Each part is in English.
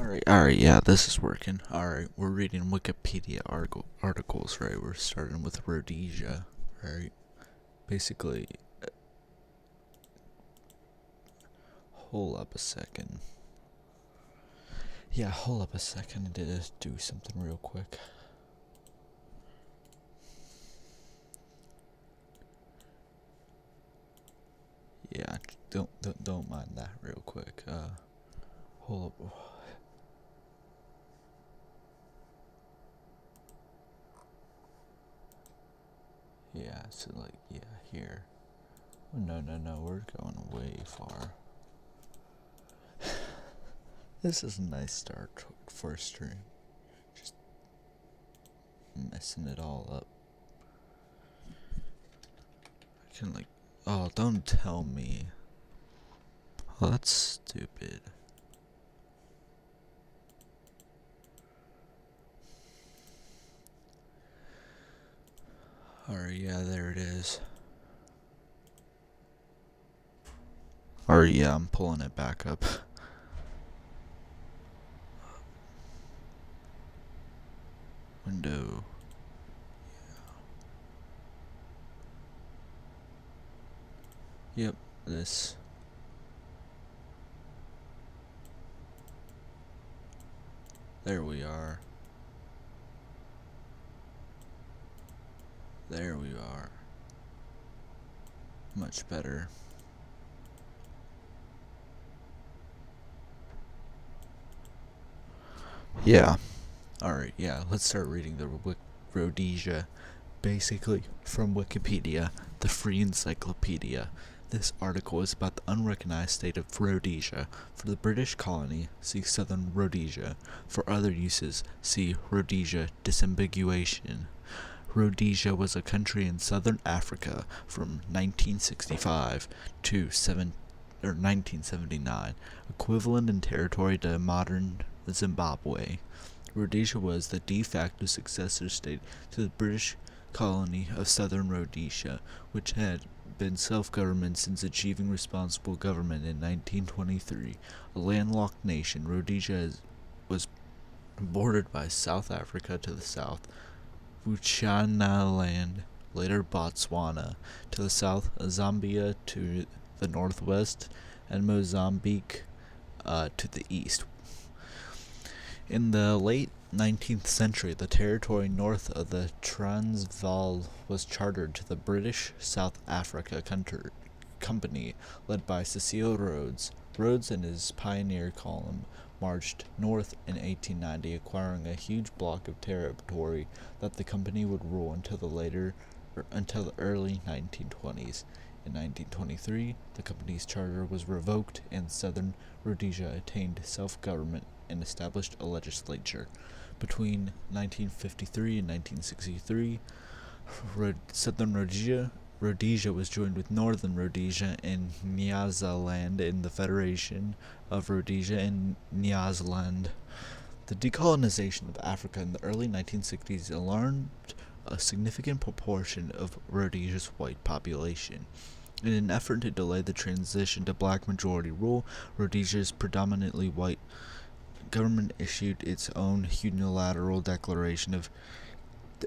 Alright, yeah, this is working. Alright, we're reading Wikipedia articles, right? We're starting with Rhodesia, right? Basically, hold up a second. Yeah, hold up a second. I did do something real quick. Yeah, don't mind that real quick. Hold up. Yeah, so here. Oh, no, we're going way far. This is a nice start for a stream. Just messing it all up. I can oh, don't tell me. Oh, that's stupid. Alright, yeah, there it is. Alright, yeah, I'm pulling it back up. Window. Yep, this. There we are. There we are. Much better. Yeah. Alright, yeah, let's start reading the Rhodesia. Basically, from Wikipedia, the free encyclopedia. This article is about the unrecognized state of Rhodesia. For the British colony, see Southern Rhodesia. For other uses, see Rhodesia disambiguation. Rhodesia was a country in southern Africa from 1965 to 1979, equivalent in territory to modern Zimbabwe. Rhodesia was the de facto successor state to the British colony of Southern Rhodesia, which had been self-government since achieving responsible government in 1923. A landlocked nation, Rhodesia was bordered by South Africa to the south, Bechuanaland, later Botswana, to the south, Zambia to the northwest, and Mozambique to the east. In the late 19th century, the territory north of the Transvaal was chartered to the British South Africa Company, led by Cecil Rhodes. Rhodes and his pioneer column marched north in 1890, acquiring a huge block of territory that the company would rule until the early 1920s. In 1923, the company's charter was revoked and Southern Rhodesia attained self-government and established a legislature. Between 1953 and 1963, Southern Rhodesia was joined with Northern Rhodesia and Nyasaland in the Federation of Rhodesia and Nyasaland. The decolonization of Africa in the early 1960s alarmed a significant proportion of Rhodesia's white population. In an effort to delay the transition to black majority rule, Rhodesia's predominantly white government issued its own unilateral declaration of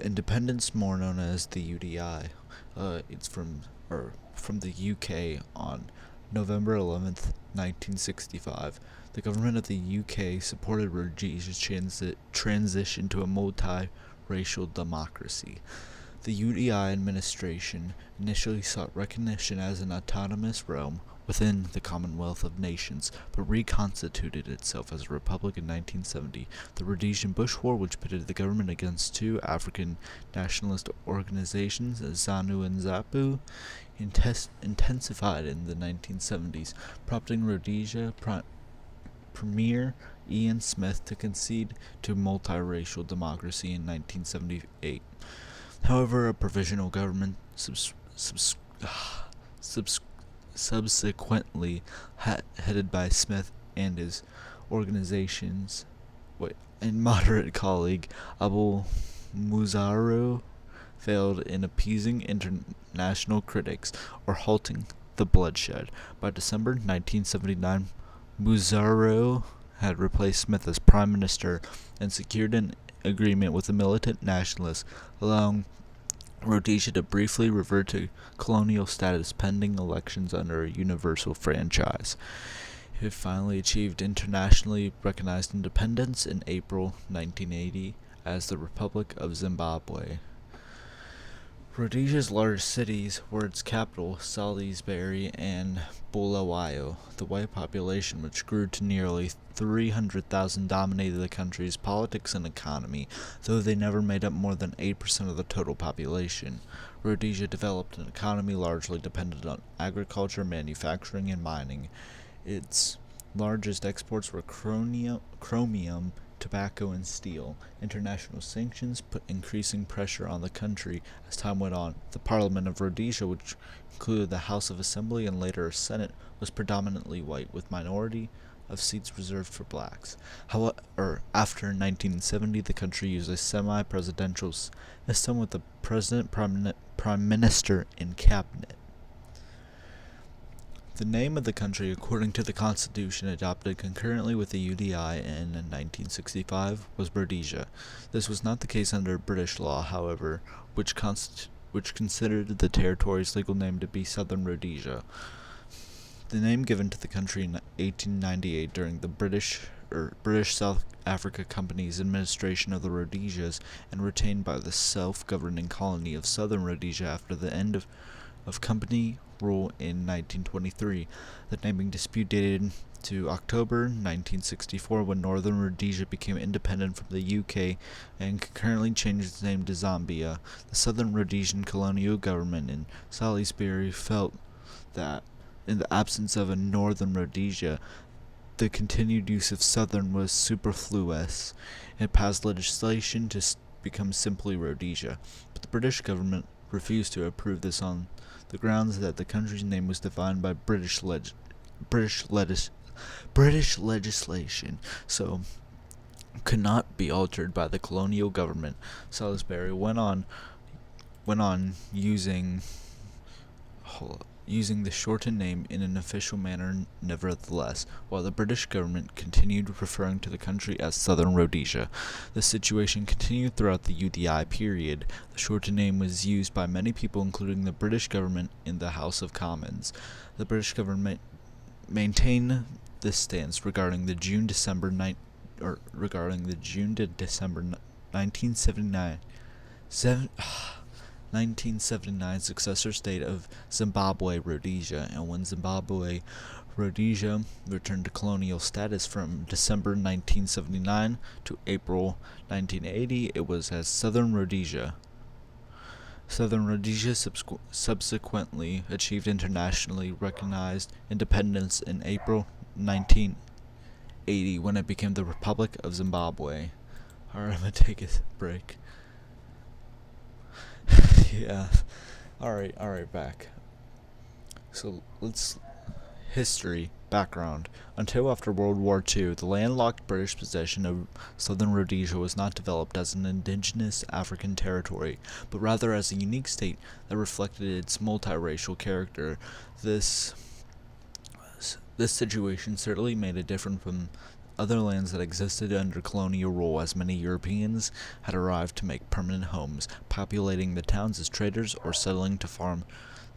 independence, more known as the UDI. It's from the UK on November 11th, 1965. The government of the UK supported Rhodesia's transition to a multi-racial democracy. The UDI administration initially sought recognition as an autonomous realm within the Commonwealth of Nations, but reconstituted itself as a republic in 1970. The Rhodesian Bush War, which pitted the government against two African nationalist organizations, ZANU and ZAPU, intensified in the 1970s, prompting Rhodesia Premier Ian Smith to concede to multiracial democracy in 1978. However, a provisional government subsequently headed by Smith and his organization's and moderate colleague Abu Muzaro failed in appeasing international critics or halting the bloodshed. By December 1979, Muzaro had replaced Smith as prime minister and secured an agreement with the militant nationalists, allowing Rhodesia to briefly revert to colonial status pending elections under a universal franchise. It finally achieved internationally recognized independence in April 1980 as the Republic of Zimbabwe. Rhodesia's largest cities were its capital, Salisbury, and Bulawayo. The white population, which grew to nearly 300,000, dominated the country's politics and economy, though they never made up more than 8% of the total population. Rhodesia developed an economy largely dependent on agriculture, manufacturing, and mining. Its largest exports were chromium, tobacco, and steel. International sanctions put increasing pressure on the country as time went on. The Parliament of Rhodesia, which included the House of Assembly and later a Senate, was predominantly white, with minority of seats reserved for blacks. However, after 1970, the country used a semi-presidential system with the president, prime minister, and cabinet. The name of the country, according to the constitution adopted concurrently with the UDI in 1965, was Rhodesia. This was not the case under British law, however, which considered the territory's legal name to be Southern Rhodesia. The name given to the country in 1898 during the British South Africa Company's administration of the Rhodesias and retained by the self-governing colony of Southern Rhodesia after the end of company rule in 1923. The naming dispute dated to October 1964 when Northern Rhodesia became independent from the UK and concurrently changed its name to Zambia. The Southern Rhodesian colonial government in Salisbury felt that, in the absence of a Northern Rhodesia, the continued use of Southern was superfluous. It passed legislation to become simply Rhodesia, but the British government refused to approve this on the grounds that the country's name was defined by British legislation, so could not be altered by the colonial government. Salisbury went on using the shortened name in an official manner nevertheless, while the British government continued referring to the country as Southern Rhodesia. The situation continued throughout the UDI period. The shortened name was used by many people, including the British government in the House of Commons. The British government maintained this stance regarding the June to December 1979 successor state of Zimbabwe Rhodesia, and when Zimbabwe Rhodesia returned to colonial status from December 1979 to April 1980, it was as Southern Rhodesia. Southern Rhodesia subsequently achieved internationally recognized independence in April 1980 when it became the Republic of Zimbabwe. Alright, I'm gonna take a break. Yeah. Alright, back. So history, background. Until after World War II, the landlocked British possession of Southern Rhodesia was not developed as an indigenous African territory, but rather as a unique state that reflected its multiracial character. This situation certainly made it different from other lands that existed under colonial rule, as many Europeans had arrived to make permanent homes, populating the towns as traders or settling to farm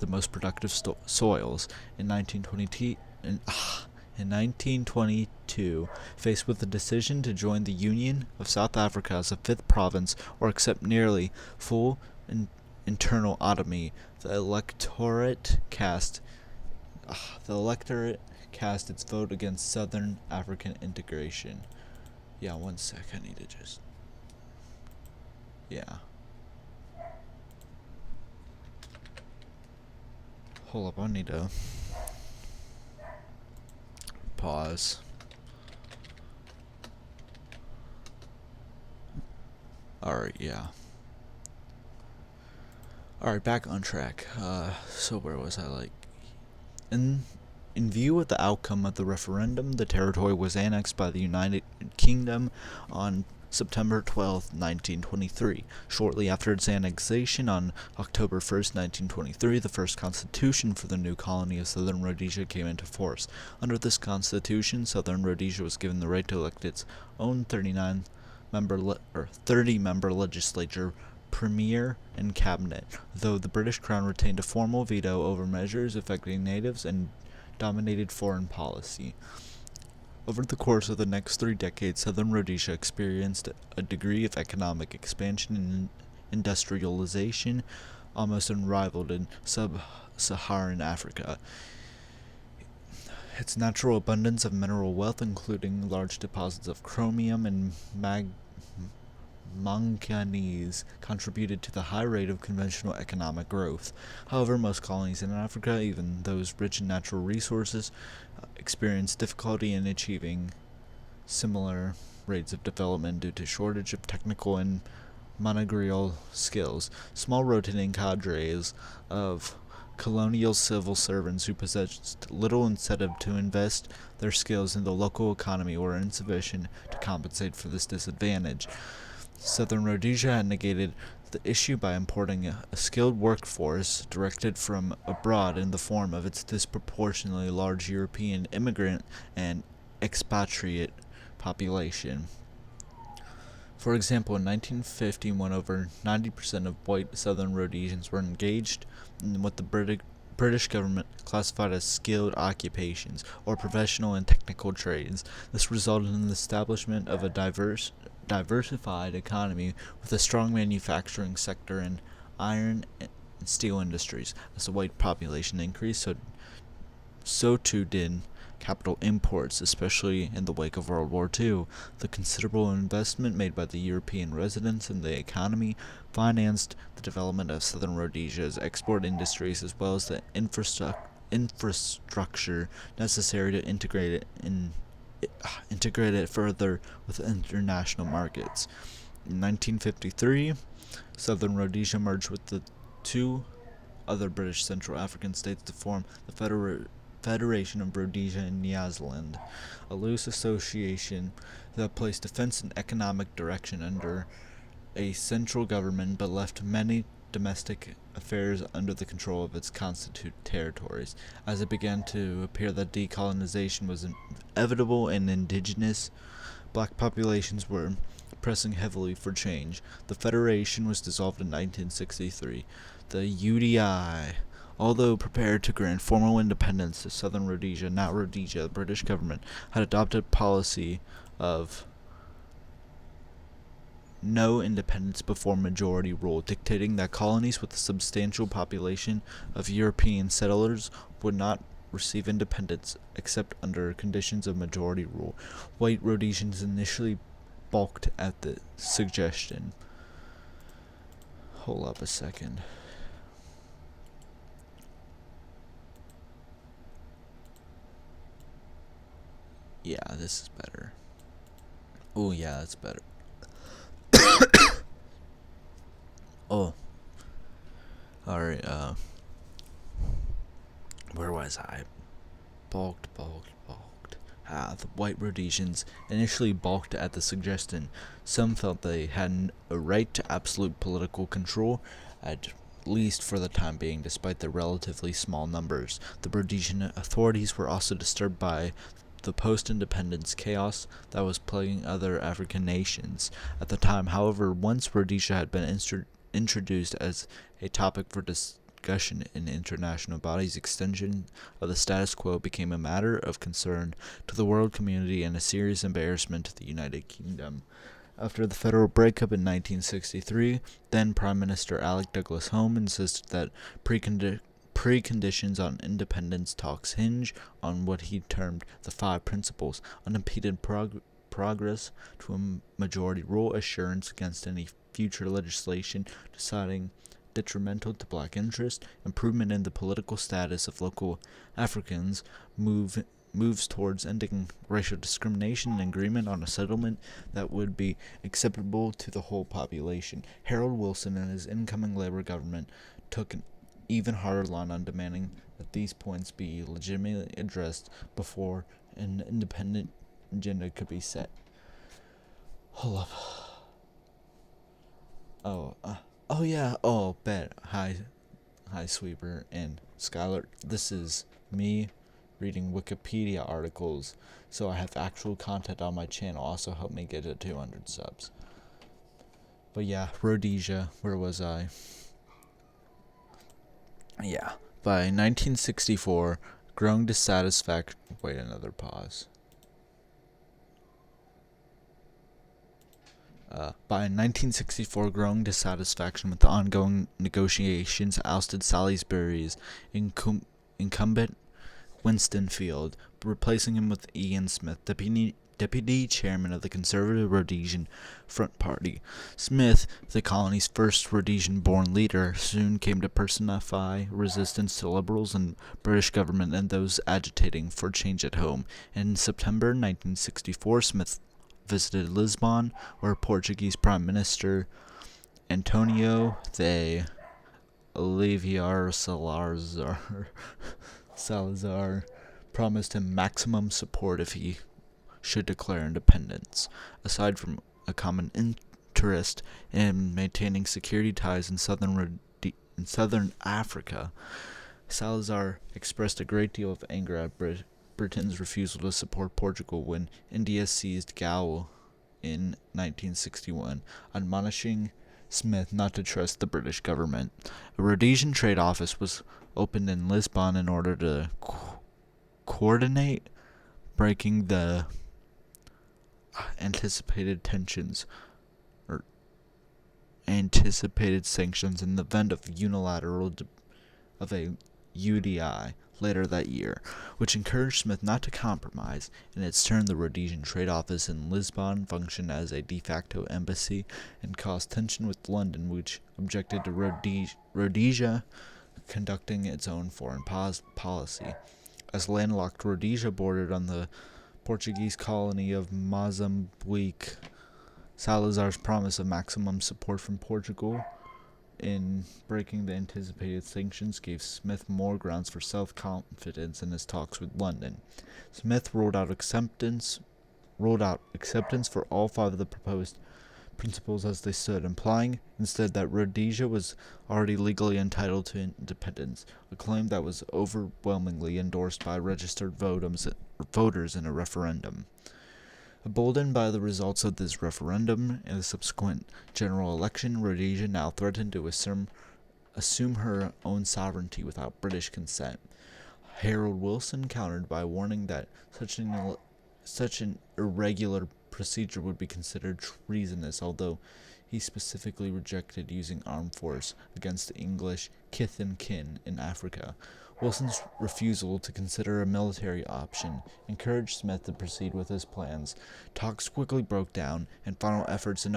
the most productive soils. In 1922, faced with the decision to join the Union of South Africa as a fifth province or accept nearly full internal autonomy, the electorate cast its vote against Southern African integration. Yeah, one sec, I need to just... Yeah. Hold up, I need to... pause. Alright, yeah. Alright, back on track. So where was I, In view of the outcome of the referendum, the territory was annexed by the United Kingdom on September 12, 1923. Shortly after its annexation, on October 1st, 1923, the first constitution for the new colony of Southern Rhodesia came into force. Under this constitution, Southern Rhodesia was given the right to elect its own 30-member legislature, premier, and cabinet, though the British Crown retained a formal veto over measures affecting natives and dominated foreign policy. Over the course of the next 3 decades, Southern Rhodesia experienced a degree of economic expansion and industrialization almost unrivaled in sub-Saharan Africa. Its natural abundance of mineral wealth, including large deposits of chromium and manganese, contributed to the high rate of conventional economic growth. However, most colonies in Africa, even those rich in natural resources, experienced difficulty in achieving similar rates of development due to shortage of technical and managerial skills. Small rotating cadres of colonial civil servants who possessed little incentive to invest their skills in the local economy were insufficient to compensate for this disadvantage. Southern Rhodesia had negated the issue by importing a skilled workforce directed from abroad in the form of its disproportionately large European immigrant and expatriate population. For example, in 1951, over 90% of white Southern Rhodesians were engaged in what the British government classified as skilled occupations, or professional and technical trades. This resulted in the establishment of a diversified economy with a strong manufacturing sector in iron and steel industries. As the white population increased, so too did capital imports, especially in the wake of World War II. The considerable investment made by the European residents in the economy financed the development of Southern Rhodesia's export industries, as well as the infrastructure necessary to integrate it further with international markets. In 1953, Southern Rhodesia merged with the 2 other British Central African states to form the Federation of Rhodesia and Nyasaland, a loose association that placed defense and economic direction under a central government but left many domestic affairs under the control of its constituted territories. As it began to appear that decolonization was inevitable and indigenous black populations were pressing heavily for change, the Federation was dissolved in 1963. The UDI, although prepared to grant formal independence to Southern Rhodesia, not Rhodesia, the British government had adopted a policy of no independence before majority rule, dictating that colonies with a substantial population of European settlers would not receive independence except under conditions of majority rule. White Rhodesians initially balked at the suggestion. Hold up a second. Yeah, this is better. Oh, yeah, that's better. Oh. Alright, where was I? Balked. The white Rhodesians initially balked at the suggestion. Some felt they had a right to absolute political control, at least for the time being, despite their relatively small numbers. The Rhodesian authorities were also disturbed by the post-independence chaos that was plaguing other African nations at the time. However, once Rhodesia had been introduced as a topic for discussion in international bodies, extension of the status quo became a matter of concern to the world community and a serious embarrassment to the United Kingdom. After the federal breakup in 1963, then Prime Minister Alec Douglas Home insisted that preconditions on independence talks hinge on what he termed the 5 principles: unimpeded progress to a majority rule, assurance against any future legislation deciding detrimental to black interest, improvement in the political status of local Africans, moves towards ending racial discrimination, and agreement on a settlement that would be acceptable to the whole population. Harold Wilson and his incoming Labour government took an even harder line on demanding that these points be legitimately addressed before an independent agenda could be set. Hold up. Bet. Hi, Sweeper and Skylar. This is me reading Wikipedia articles, so I have actual content on my channel. Also, help me get to 200 subs. But yeah, Rhodesia. Where was I? Yeah. By 1964, growing dissatisfaction. Wait, another pause. By 1964, growing dissatisfaction with the ongoing negotiations ousted Salisbury's incumbent Winston Field, replacing him with Ian Smith, deputy chairman of the conservative Rhodesian Front Party. Smith, the colony's first Rhodesian-born leader, soon came to personify resistance to liberals and British government and those agitating for change at home. In September 1964, Smith visited Lisbon, where Portuguese Prime Minister Antonio de Oliveira Salazar promised him maximum support if he should declare independence. Aside from a common interest in maintaining security ties in southern Africa, Salazar expressed a great deal of anger at Britain's refusal to support Portugal when India seized Goa in 1961, admonishing Smith not to trust the British government. A Rhodesian trade office was opened in Lisbon in order to coordinate breaking the anticipated sanctions in the event of a UDI later that year, which encouraged Smith not to compromise. In its turn, the Rhodesian trade office in Lisbon functioned as a de facto embassy and caused tension with London, which objected to Rhodesia conducting its own foreign policy. As landlocked Rhodesia bordered on the Portuguese colony of Mozambique, Salazar's promise of maximum support from Portugal in breaking the anticipated sanctions gave Smith more grounds for self-confidence in his talks with London. Smith ruled out acceptance for all five of the proposed principles as they stood, implying instead that Rhodesia was already legally entitled to independence, a claim that was overwhelmingly endorsed by registered voters in a referendum. Emboldened by the results of this referendum and the subsequent general election, Rhodesia now threatened to assume her own sovereignty without British consent. Harold Wilson countered by warning that such an irregular procedure would be considered treasonous, although he specifically rejected using armed force against the English kith and kin in Africa. Wilson's refusal to consider a military option encouraged Smith to proceed with his plans. Talks quickly broke down, and final efforts in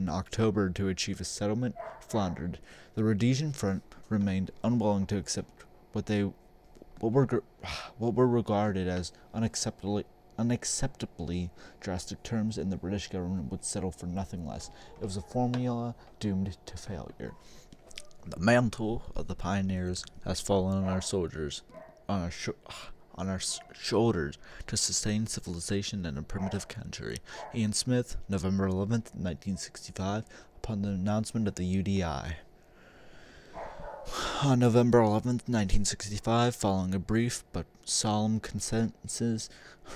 October to achieve a settlement floundered. The Rhodesian Front remained unwilling to accept what were regarded as unacceptably drastic terms, and the British government would settle for nothing less. It was a formula doomed to failure. The mantle of the pioneers has fallen on our soldiers, on our shoulders to sustain civilization in a primitive country. Ian Smith, November 11th, 1965, upon the announcement of the UDI. On November 11th, 1965, following a brief but solemn consensus,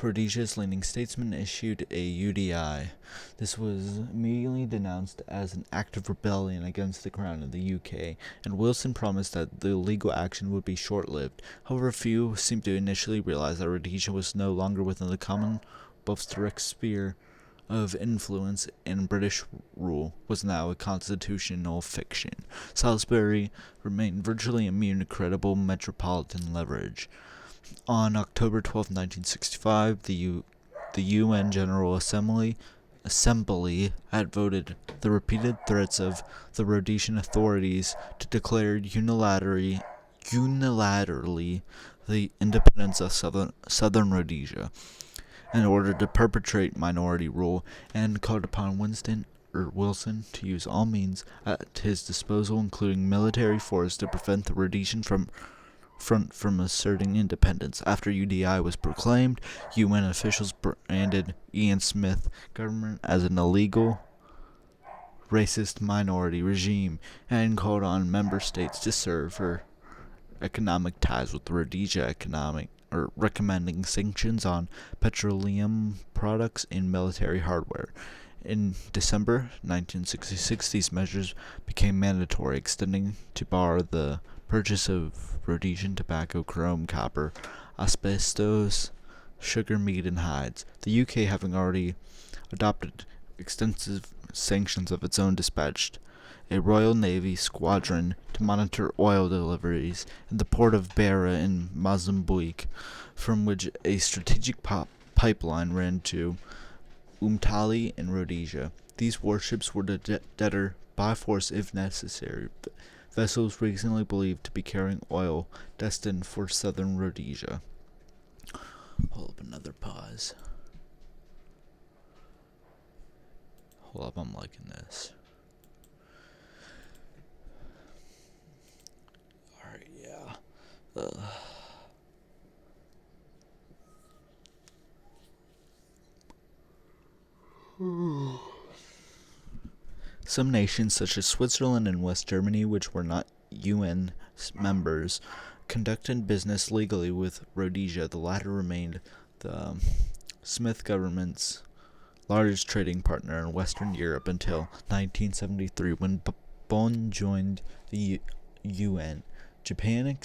Rhodesia's leading statesman issued a UDI. This was immediately denounced as an act of rebellion against the Crown of the UK, and Wilson promised that the legal action would be short-lived. However, few seemed to initially realize that Rhodesia was no longer within the Commonwealth's direct sphere of influence, and British rule was now a constitutional fiction. Salisbury remained virtually immune to credible metropolitan leverage. On October 12, 1965, the UN General Assembly had voted the repeated threats of the Rhodesian authorities to declare unilaterally the independence of southern Rhodesia in order to perpetrate minority rule, and called upon Wilson to use all means at his disposal, including military force, to prevent the Rhodesians from front from asserting independence. After UDI was proclaimed, UN officials branded Ian Smith government as an illegal, racist minority regime and called on member states to sever economic ties with Rhodesia recommending sanctions on petroleum products and military hardware. In December 1966, these measures became mandatory, extending to bar the purchase of Rhodesian tobacco, chrome, copper, asbestos, sugar, meat, and hides. The UK, having already adopted extensive sanctions of its own, dispatched a Royal Navy squadron to monitor oil deliveries in the port of Beira in Mozambique, from which a strategic pipeline ran to Umtali in Rhodesia. These warships were to deter by force if necessary vessels recently believed to be carrying oil destined for southern Rhodesia. Hold up, another pause. Hold up, I'm liking this. Alright, yeah. Some nations, such as Switzerland and West Germany, which were not UN members, conducted business legally with Rhodesia. The latter remained the Smith government's largest trading partner in Western Europe until 1973, when Bonn joined the UN. Japan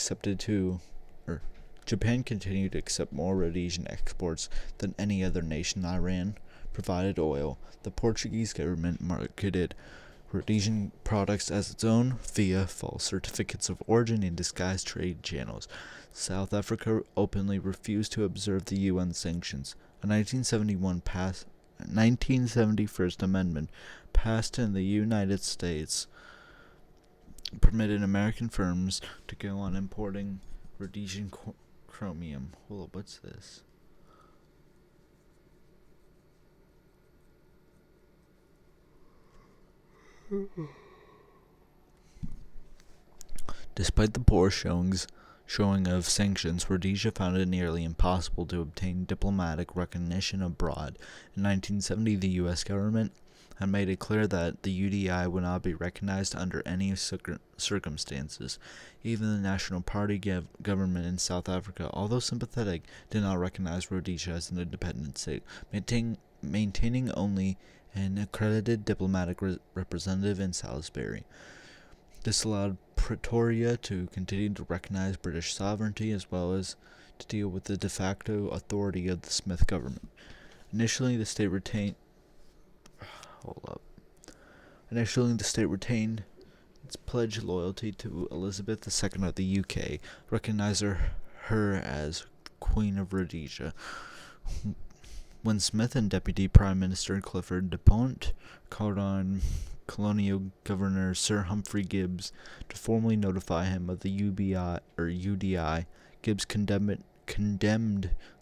continued to accept more Rhodesian exports than any other nation. Iran provided oil. The Portuguese government marketed Rhodesian products as its own via false certificates of origin and disguised trade channels. South Africa openly refused to observe the UN sanctions. A 1970 First Amendment passed in the United States permitted American firms to go on importing Rhodesian chromium. Hold up, what's this? Despite the poor showing of sanctions, Rhodesia found it nearly impossible to obtain diplomatic recognition abroad. In 1970, the U.S. government had made it clear that the UDI would not be recognized under any circumstances. Even the National Party government in South Africa, although sympathetic, did not recognize Rhodesia as an independent state, maintaining only an accredited diplomatic representative in Salisbury. This allowed Pretoria to continue to recognize British sovereignty as well as to deal with the de facto authority of the Smith government. Initially, the state retained its pledged loyalty to Elizabeth II of the UK, recognizing her as Queen of Rhodesia. When Smith and Deputy Prime Minister Clifford DuPont called on colonial governor Sir Humphrey Gibbs to formally notify him of the UDI, Gibbs condemned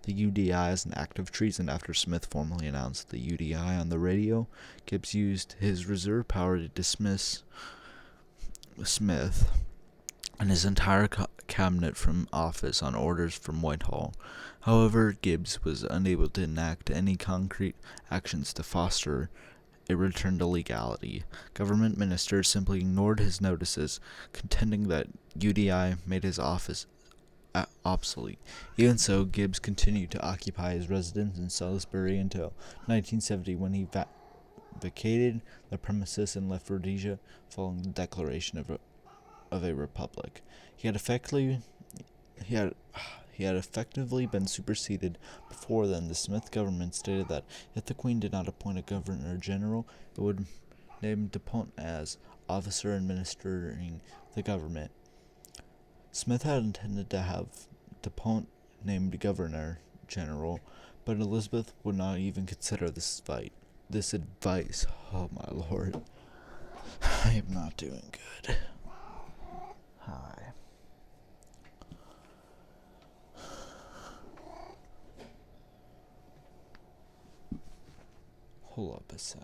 the UDI as an act of treason. After Smith formally announced the UDI on the radio, Gibbs used his reserve power to dismiss Smith and his entire cabinet from office on orders from Whitehall. However, Gibbs was unable to enact any concrete actions to foster a return to legality. Government ministers simply ignored his notices, contending that UDI made his office obsolete. Even so, Gibbs continued to occupy his residence in Salisbury until 1970, when he vacated the premises and left Rhodesia following the declaration of a republic. He had effectively been superseded before then. The Smith government stated that if the Queen did not appoint a Governor General, it would name DuPont as officer administering the government. Smith had intended to have DuPont named Governor General, but Elizabeth would not even consider this advice. Oh my lord. I am not doing good. Hi. Hold up a sec.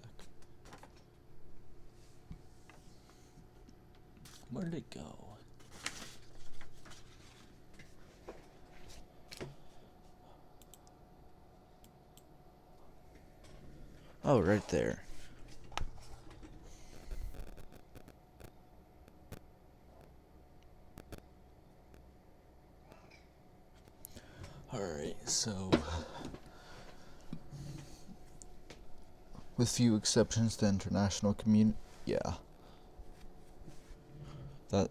Where did it go? Oh, right there. Alright, so with few exceptions, the international community, that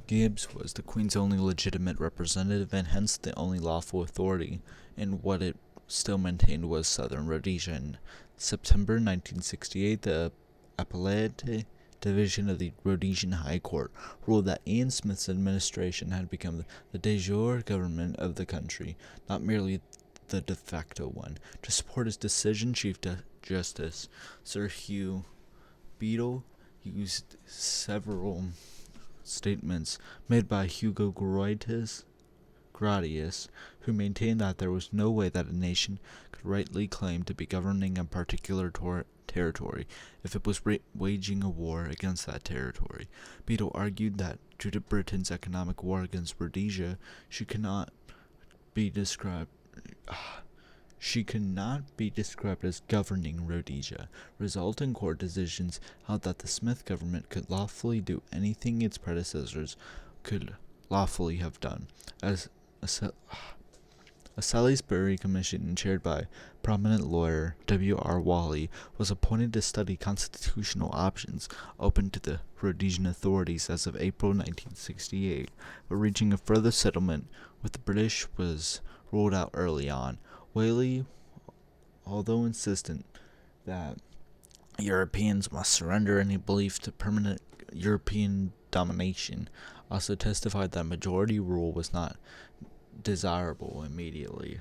Gibbs was the Queen's only legitimate representative and hence the only lawful authority in what it still maintained was Southern Rhodesia. In September 1968, the Appellate Division of the Rhodesian High Court ruled that Ian Smith's administration had become the de jure government of the country, not merely the de facto one. To support his decision, Chief Justice Sir Hugh Beadle used several statements made by Hugo Gratius, who maintained that there was no way that a nation could rightly claim to be governing a particular territory if it was waging a war against that territory. Beadle argued that due to Britain's economic war against Rhodesia, she could not be described as governing Rhodesia. Resulting court decisions held that the Smith government could lawfully do anything its predecessors could lawfully have done. As a Salisbury commission chaired by prominent lawyer W.R. Whalley was appointed to study constitutional options open to the Rhodesian authorities as of April 1968, but reaching a further settlement with the British was ruled out early on. Whalley, although insistent that Europeans must surrender any belief to permanent European domination, also testified that majority rule was not desirable immediately.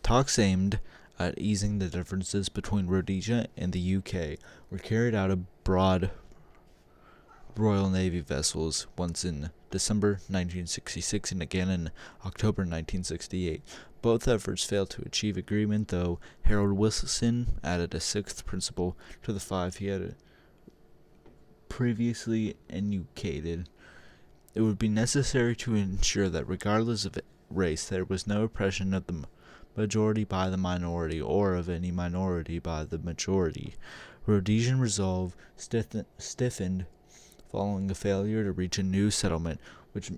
Talks aimed at easing the differences between Rhodesia and the UK were carried out aboard Royal Navy vessels, once in December 1966 and again in October 1968. Both efforts failed to achieve agreement, though Harold Wilson added a sixth principle to the five he had previously enunciated. It would be necessary to ensure that regardless of race, there was no oppression of the majority by the minority or of any minority by the majority. Rhodesian resolve stiffened following a failure to reach a new settlement, which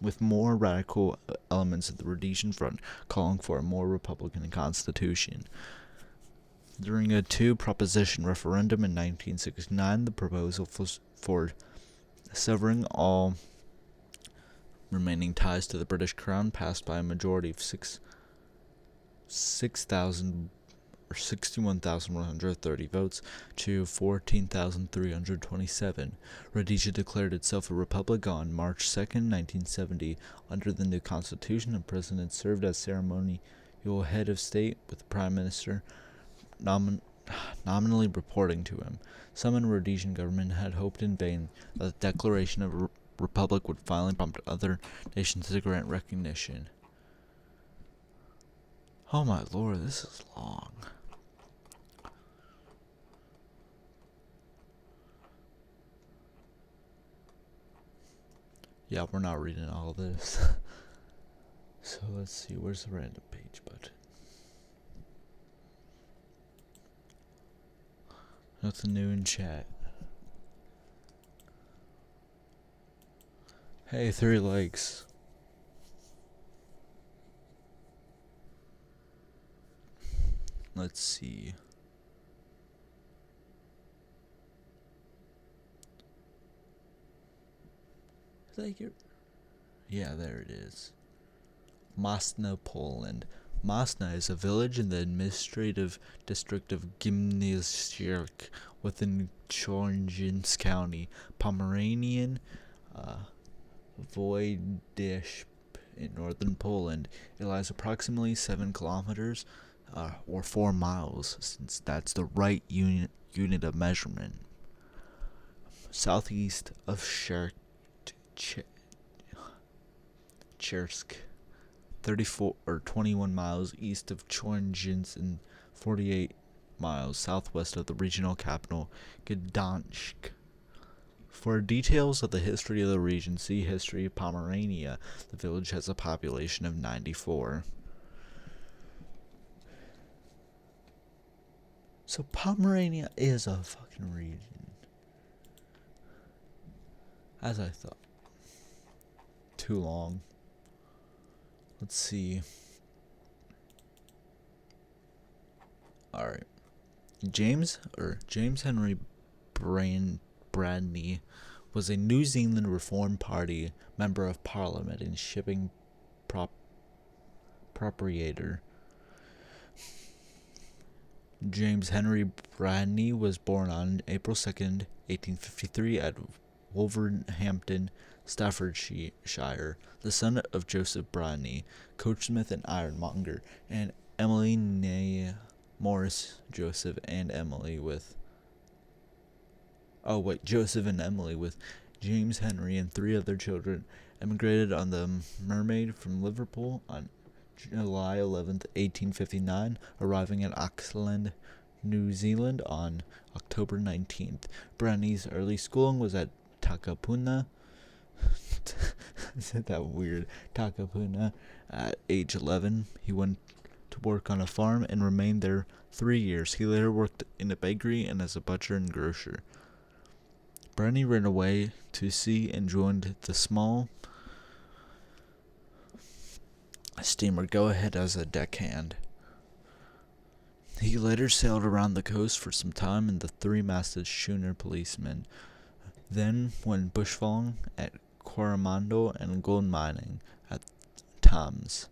with more radical elements of the Rhodesian Front calling for a more Republican constitution. During a two-proposition referendum in 1969, the proposal for severing all remaining ties to the British Crown passed by a majority of 61,130 votes to 14,327. Rhodesia declared itself a republic on March 2, 1970, under the new constitution, and President served as ceremonial head of state, with the Prime Minister nominally reporting to him. Some in the Rhodesian government had hoped in vain that the declaration of a republic would finally prompt other nations to grant recognition. Oh my lord, this is long. Yeah, we're not reading all this. So let's see, where's the random page button? Nothing new in chat. Hey, 3 likes. Let's see. Is that your... Yeah, there it is. Masna, Poland. Masna is a village in the administrative district of Gimnishirk within Chornjins County, Pomeranian Voivodeship in northern Poland. It lies approximately 7 kilometers or 4 miles, since that's the right unit of measurement, southeast of Chersk, 34 or 21 miles east of Chornjins, and 48 miles southwest of the regional capital, Gdansk. For details of the history of the region, see History of Pomerania. The village has a population of 94. So Pomerania is a fucking region. As I thought. Too long. Let's see. Alright. James Henry Bradney was a New Zealand Reform Party member of Parliament and shipping proprietor. James Henry Bradney was born on April 2nd, 1853 at Wolverhampton, Staffordshire, the son of Joseph Bradney, coachsmith and ironmonger, and Emily née Morris. Joseph and Emily with James Henry and 3 other children emigrated on the Mermaid from Liverpool on July 11th, 1859, arriving at Auckland, New Zealand on October 19th. Bradney's early schooling was at Takapuna. I said that weird. Takapuna. At age 11, he went to work on a farm and remained there 3 years. He later worked in a bakery and as a butcher and grocer. Bradney ran away to sea and joined the small steamer Go Ahead as a deckhand. He later sailed around the coast for some time in the 3-masted schooner Policeman, then went bushfalling at Coromandel and gold mining at Thames,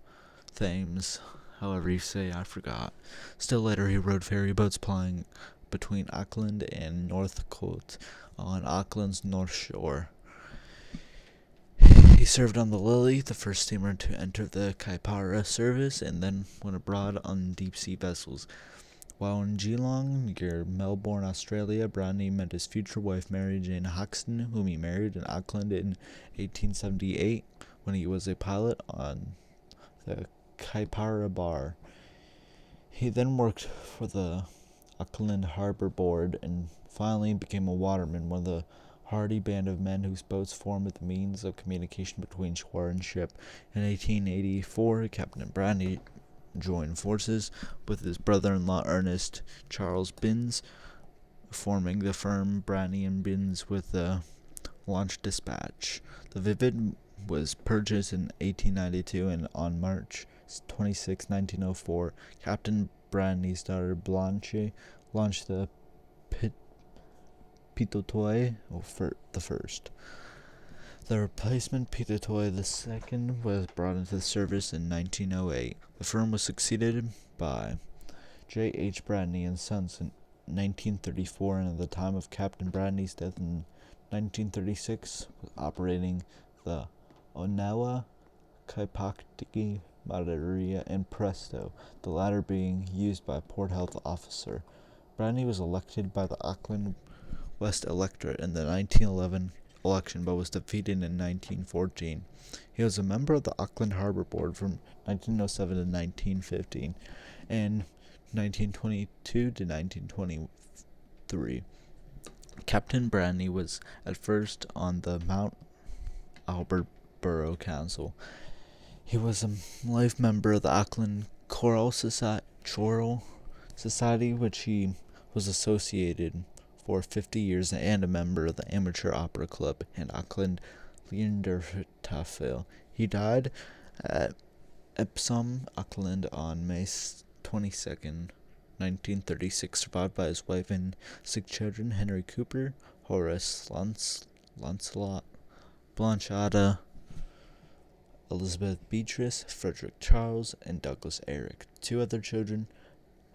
however you say, I forgot. Still later he rode ferry boats plying between Auckland and Northcote on Auckland's North Shore. He served on the Lily, the first steamer to enter the Kaipara service, and then went abroad on deep-sea vessels. While in Geelong, near Melbourne, Australia, Bradney met his future wife, Mary Jane Hoxton, whom he married in Auckland in 1878 when he was a pilot on the Kaipara Bar. He then worked for the Auckland Harbour Board and finally became a waterman, one of the hardy band of men whose boats formed the means of communication between shore and ship. In 1884, Captain Bradney joined forces with his brother-in-law Ernest Charles Binns, forming the firm Bradney and Binns with the Launch Dispatch. The Vivid was purchased in 1892, and on March 26, 1904, Captain Bradney's daughter Blanche launched the Pitotoi the first. The replacement Pitotoi II was brought into service in 1908. The firm was succeeded by J. H. Bradney and Sons in 1934, and at the time of Captain Bradney's death in 1936, was operating the Onawa, Kaipakti, Madeira, and Presto, the latter being used by a port health officer. Bradney was elected by the Auckland West electorate in the 1911 election, but was defeated in 1914. He was a member of the Auckland Harbour Board from 1907 to 1915 and 1922 to 1923. Captain Bradney was at first on the Mount Albert Borough Council. He was a life member of the Auckland Choral Society, which he was associated for 50 years, and a member of the Amateur Opera Club in Auckland, Leinstertafel. He died at Epsom, Auckland on May 22nd, 1936, survived by his wife and 6 children, Henry Cooper, Horace Lancelot, Blanchada, Elizabeth Beatrice, Frederick Charles, and Douglas Eric. 2 other children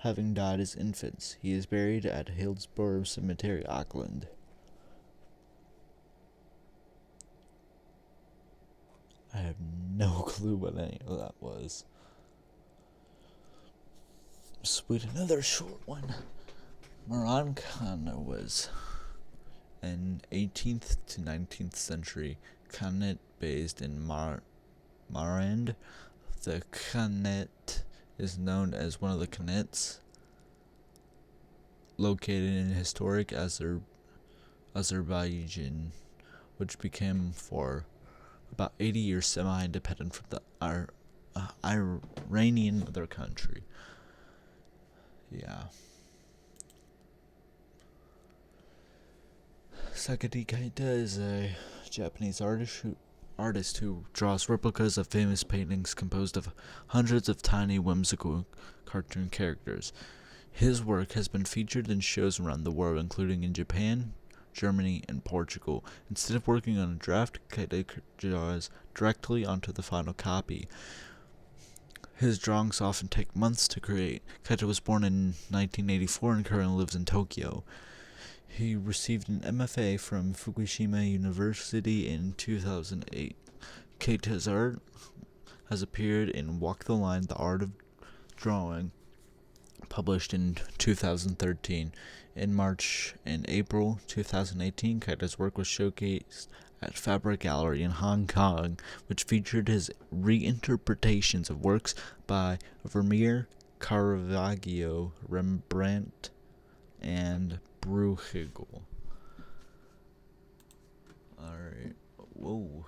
having died as infants. He is buried at Hillsborough Cemetery, Auckland. I have no clue what any of that was. Sweet, another short one. Marancana was an 18th to 19th century khanate based in Marand. The khanate is known as one of the khanates located in historic Azerbaijan, which became for about 80 years semi-independent from the Iranian mother country. Yeah. Sakati Kaita is a Japanese artist who draws replicas of famous paintings composed of hundreds of tiny whimsical cartoon characters. His work has been featured in shows around the world, including in Japan, Germany, and Portugal. Instead of working on a draft, Kaita draws directly onto the final copy. His drawings often take months to create. Kaita was born in 1984 and currently lives in Tokyo. He received an MFA from Fukushima University in 2008. Keita's art has appeared in Walk the Line, The Art of Drawing, published in 2013. In March and April 2018, Keita's work was showcased at Fabric Gallery in Hong Kong, which featured his reinterpretations of works by Vermeer, Caravaggio, Rembrandt, and Bruegel. Alright. Whoa.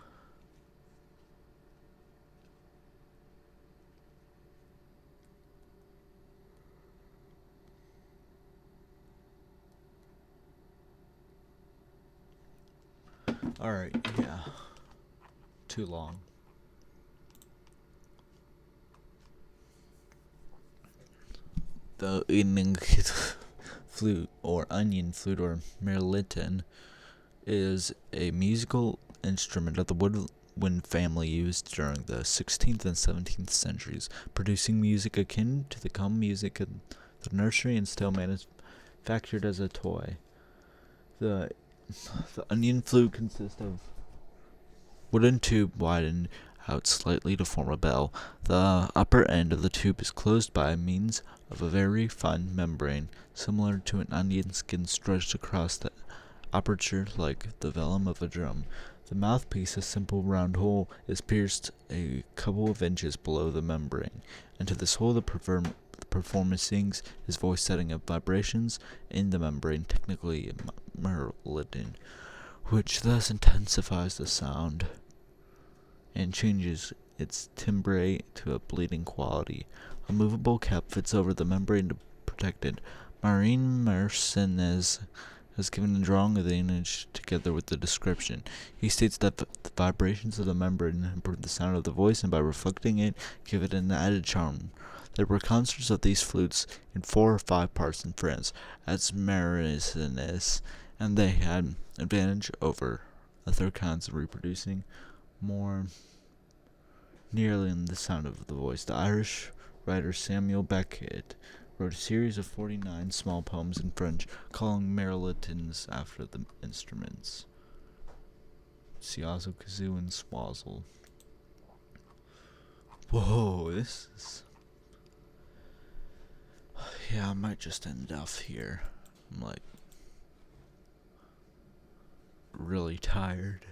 Alright, yeah. Too long. The evening flute, or onion flute, or merlitin, is a musical instrument of the woodwind family used during the 16th and 17th centuries, producing music akin to the common music of the nursery and still manufactured as a toy. The onion flute consists of wooden tube widened out slightly to form a bell. The upper end of the tube is closed by means of a very fine membrane, similar to an onion skin stretched across the aperture like the vellum of a drum. The mouthpiece, a simple round hole, is pierced a couple of inches below the membrane. Into this hole the performer sings his voice, setting up vibrations in the membrane, technically merlitin, which thus intensifies the sound and changes its timbre to a bleeding quality. A movable cap fits over the membrane to protect it. Marine Mercenes has given a drawing of the image together with the description. He states that the vibrations of the membrane improve the sound of the voice, and by reflecting it, give it an added charm. There were concerts of these flutes in 4 or 5 parts in France as Mercenes, and they had advantage over other kinds of reproducing more nearly in the sound of the voice. The Irish writer Samuel Beckett wrote a series of 49 small poems in French, calling merlitins after the instruments. See also kazoo and swazzle. Whoa, this is... Yeah, I might just end off here. I'm really tired.